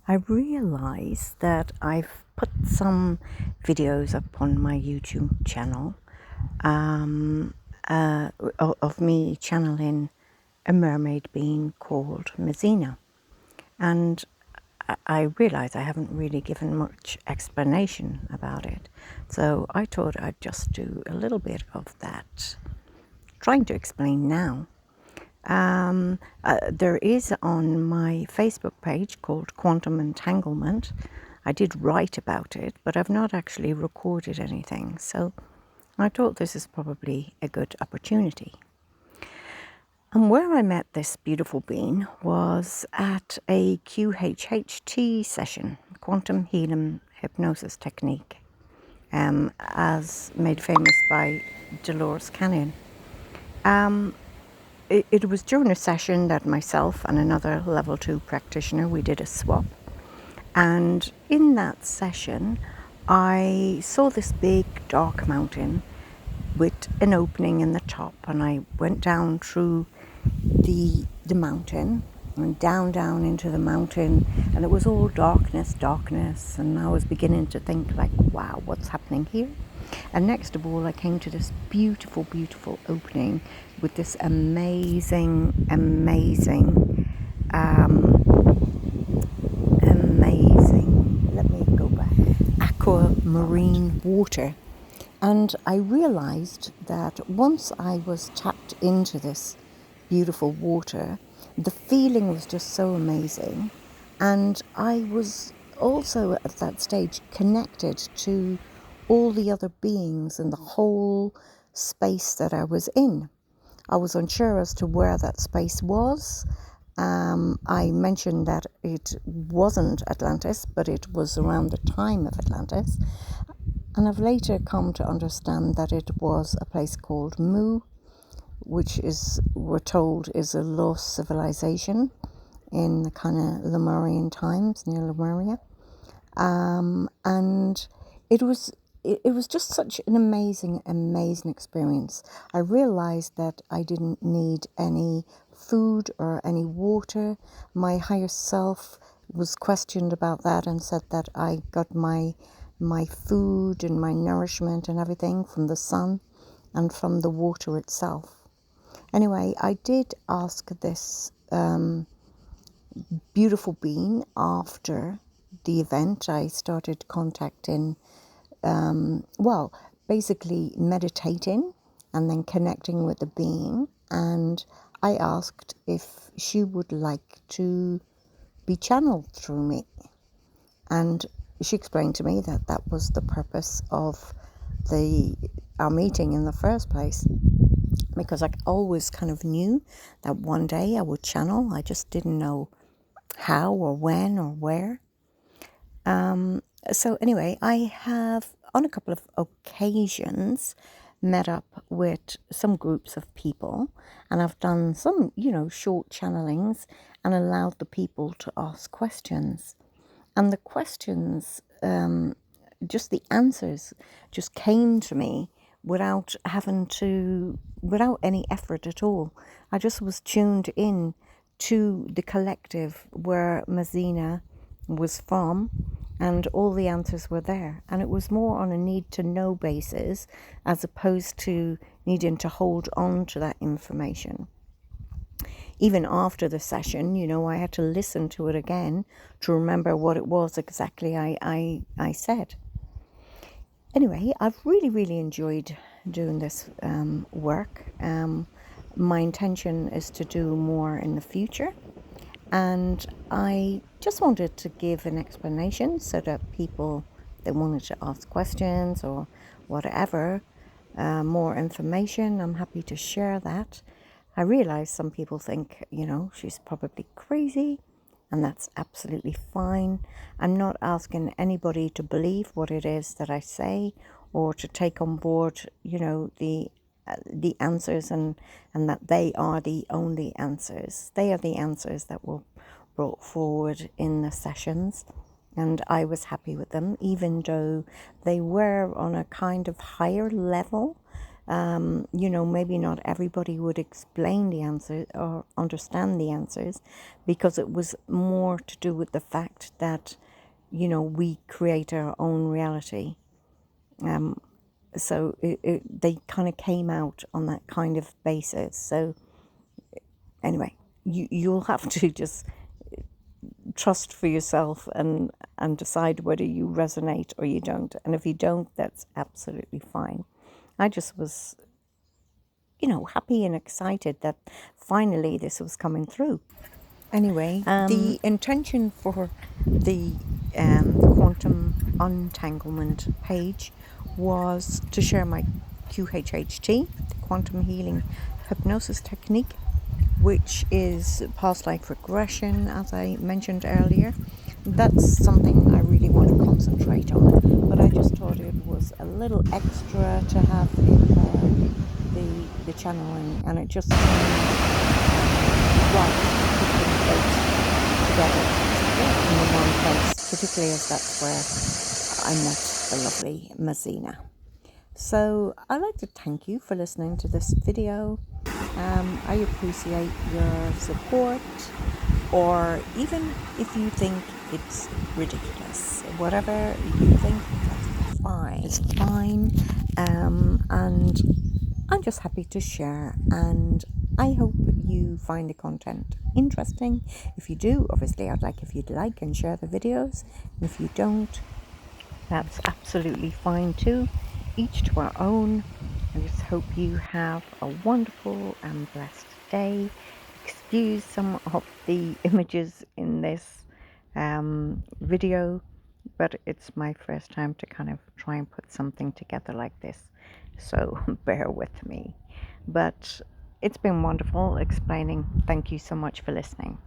I realize that I've put some videos up on my YouTube channel um, of me channeling a mermaid being called Mazena. And I realize I haven't really given much explanation about it. So I thought I'd just do a little bit of that, trying to explain now. There is on my Facebook page called Quantum Untanglement. I did write about it, but I've not actually recorded anything. So I thought this is probably a good opportunity. And where I met this beautiful being was at a QHHT session, Quantum Healing Hypnosis Technique, as made famous by Dolores Canyon. It was during a session that myself and another level 2 practitioner, we did a swap. And in that session, I saw this big dark mountain with an opening in the top, and I went down through the mountain and down into the mountain, and it was all darkness, and I was beginning to think like, wow, what's happening here? And next of all, I came to this beautiful opening with this amazing let me go back, aquamarine water. And I realized that once I was tapped into this beautiful water, the feeling was just so amazing. And I was also at that stage connected to all the other beings in the whole space that I was in. I was unsure as to where that space was. I mentioned that it wasn't Atlantis, but it was around the time of Atlantis. And I've later come to understand that it was a place called Mu, which is, we're told, is a lost civilization in the kind of Lemurian times, near Lemuria. And it was just such an amazing experience. I realized that I didn't need any food or any water. My higher self was questioned about that and said that I got my food and my nourishment and everything from the sun and from the water itself. Anyway, I did ask this beautiful being after the event. I started contacting, basically meditating and then connecting with the being. And I asked if she would like to be channeled through me. And she explained to me that that was the purpose of our meeting in the first place, because I always kind of knew that one day I would channel. I just didn't know how or when or where. So anyway, I have on a couple of occasions met up with some groups of people, and I've done some, short channelings and allowed the people to ask questions. And the questions, just the answers just came to me without any effort at all. I just was tuned in to the collective where Mazena was from, and all the answers were there. And it was more on a need to know basis as opposed to needing to hold on to that information. Even after the session, I had to listen to it again to remember what it was exactly I said. Anyway, I've really enjoyed doing this work. My intention is to do more in the future. And I just wanted to give an explanation so that people that wanted to ask questions or whatever, more information, I'm happy to share that. I realize some people think, she's probably crazy, and that's absolutely fine. I'm not asking anybody to believe what it is that I say or to take on board, the answers and that they are the only answers. They are the answers that were brought forward in the sessions, and I was happy with them, even though they were on a kind of higher level You know, maybe not everybody would explain the answer or understand the answers, because it was more to do with the fact that, you know, we create our own reality. So they kind of came out on that kind of basis. So anyway, you'll have to just trust for yourself and decide whether you resonate or you don't. And if you don't, that's absolutely fine. I just was, you know, happy and excited that finally this was coming through. Anyway, the intention for the Quantum Untanglement page was to share my QHHT, the Quantum Healing Hypnosis Technique, which is past life regression, as I mentioned earlier. That's something I really want to concentrate on, but I just thought it was a little extra to have in the channeling, and it just seemed right to put them both together in the one place, particularly as that's where I met the lovely Mazena. So I'd like to thank you for listening to this video. I appreciate your support, or even if you think it's ridiculous, whatever you think, that's fine. It's fine. And I'm just happy to share, and I hope you find the content interesting. If you do, obviously I'd like if you'd like and share the videos. And if you don't, that's absolutely fine too. Each to our own. I just hope you have a wonderful and blessed day. Excuse some of the images in this video, but it's my first time to kind of try and put something together like this, so bear with me. But it's been wonderful explaining. Thank you so much for listening.